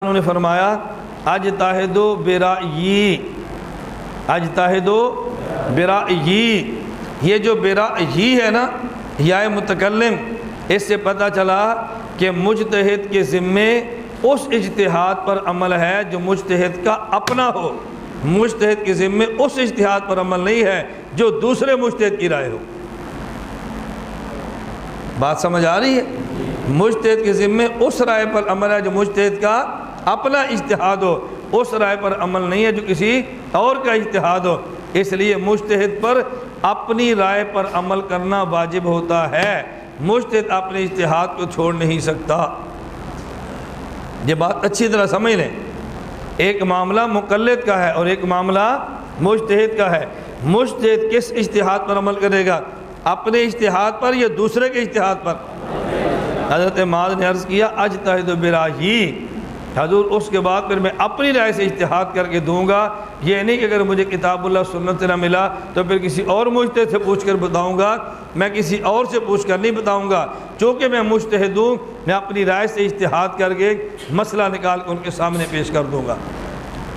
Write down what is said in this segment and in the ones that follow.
انہوں نے فرمایا اجتہدو برأیی، اجتہدو برأیی، یہ جو برأیی ہے نا یا متکلم، اس سے پتہ چلا کہ مجتہد کے ذمے اس اجتہاد پر عمل ہے جو مجتہد کا اپنا ہو، مجتہد کے ذمے اس اجتہاد پر عمل نہیں ہے جو دوسرے مجتہد کی رائے ہو۔ بات سمجھ آ رہی ہے؟ مجتہد کے ذمے اس رائے پر عمل ہے جو مجتہد کا اپنا اجتہاد ہو، اس رائے پر عمل نہیں ہے جو کسی اور کا اجتہاد ہو۔ اس لیے مجتہد پر اپنی رائے پر عمل کرنا واجب ہوتا ہے، مجتہد اپنے اجتہاد کو چھوڑ نہیں سکتا۔ یہ بات اچھی طرح سمجھ لیں، ایک معاملہ مقلد کا ہے اور ایک معاملہ مجتہد کا ہے۔ مجتہد کس اجتہاد پر عمل کرے گا؟ اپنے اجتہاد پر یا دوسرے کے اجتہاد پر؟ حضرت معاذ نے عرض کیا اجتہد برأیی، حضور اس کے بعد پھر میں اپنی رائے سے اجتہاد کر کے دوں گا، یہ نہیں کہ اگر مجھے کتاب اللہ سنت سے نہ ملا تو پھر کسی اور مجتہد سے پوچھ کر بتاؤں گا، میں کسی اور سے پوچھ کر نہیں بتاؤں گا، چونکہ میں مجتہد ہوں، میں اپنی رائے سے اجتہاد کر کے مسئلہ نکال کے ان کے سامنے پیش کر دوں گا۔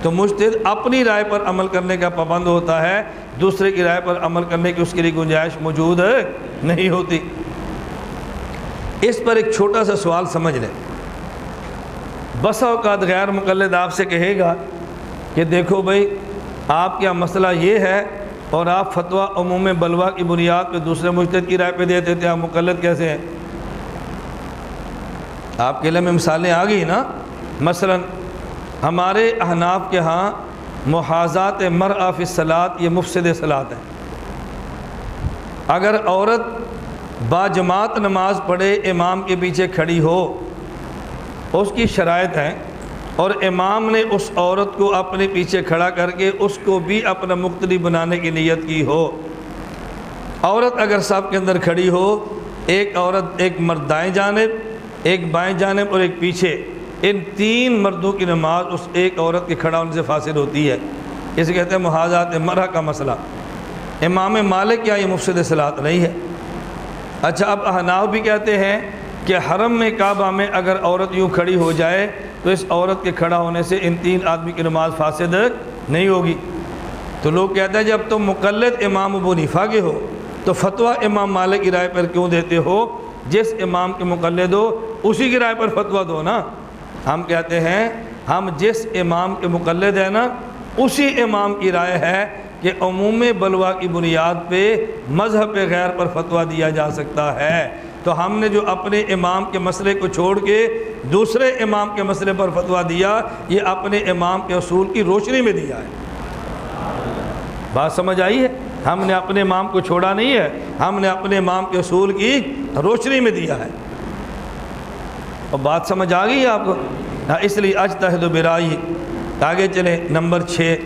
تو مجتہد اپنی رائے پر عمل کرنے کا پابند ہوتا ہے، دوسرے کی رائے پر عمل کرنے کی اس کے لیے گنجائش موجود نہیں ہوتی۔ اس پر ایک چھوٹا سا سوال سمجھ لیں۔ بسا اوقات غیر مقلد آپ سے کہے گا کہ دیکھو بھائی آپ کیا مسئلہ یہ ہے اور آپ فتویٰ عموم بلوہ کی بنیاد پہ دوسرے مجتہد کی رائے پہ دیتے تھے، آپ مقلد کیسے ہیں؟ آپ کے لیے میں مثالیں آ گئی نا۔ مثلا ہمارے احناف کے ہاں محاذات مرأہ فی الصلاۃ یہ مفسد صلاۃ ہے۔ اگر عورت باجماعت نماز پڑھے امام کے پیچھے کھڑی ہو، اس کی شرائط ہیں، اور امام نے اس عورت کو اپنے پیچھے کھڑا کر کے اس کو بھی اپنا مقتدی بنانے کی نیت کی ہو۔ عورت اگر صف کے اندر کھڑی ہو، ایک عورت، ایک مرد دائیں جانب، ایک بائیں جانب اور ایک پیچھے، ان تین مردوں کی نماز اس ایک عورت کے کھڑا ہونے سے فاسد ہوتی ہے۔ اسے کہتے ہیں محاذات مرأہ کا مسئلہ۔ امام مالک کیا یہ مفسد صلاۃ نہیں ہے؟ اچھا، اب احناف بھی کہتے ہیں کہ حرم میں کعبہ میں اگر عورت یوں کھڑی ہو جائے تو اس عورت کے کھڑا ہونے سے ان تین آدمی کی نماز فاسد نہیں ہوگی۔ تو لوگ کہتے ہیں جب تم مقلد امام ابو حنیفہ کے ہو تو فتویٰ امام مالک کی رائے پر کیوں دیتے ہو؟ جس امام کے مقلد ہو اسی کی رائے پر فتویٰ دو نا۔ ہم کہتے ہیں ہم جس امام کے مقلد ہیں نا اسی امام کی رائے ہے کہ عموم بلوہ کی بنیاد پہ مذہب غیر پر فتویٰ دیا جا سکتا ہے۔ تو ہم نے جو اپنے امام کے مسئلے کو چھوڑ کے دوسرے امام کے مسئلے پر فتویٰ دیا، یہ اپنے امام کے اصول کی روشنی میں دیا ہے۔ بات سمجھ آئی ہے؟ ہم نے اپنے امام کو چھوڑا نہیں ہے، ہم نے اپنے امام کے اصول کی روشنی میں دیا ہے۔ اور بات سمجھ آ گئی ہے آپ کو؟ اس لیے اجتہد برأیی۔ آگے چلیں، نمبر 6۔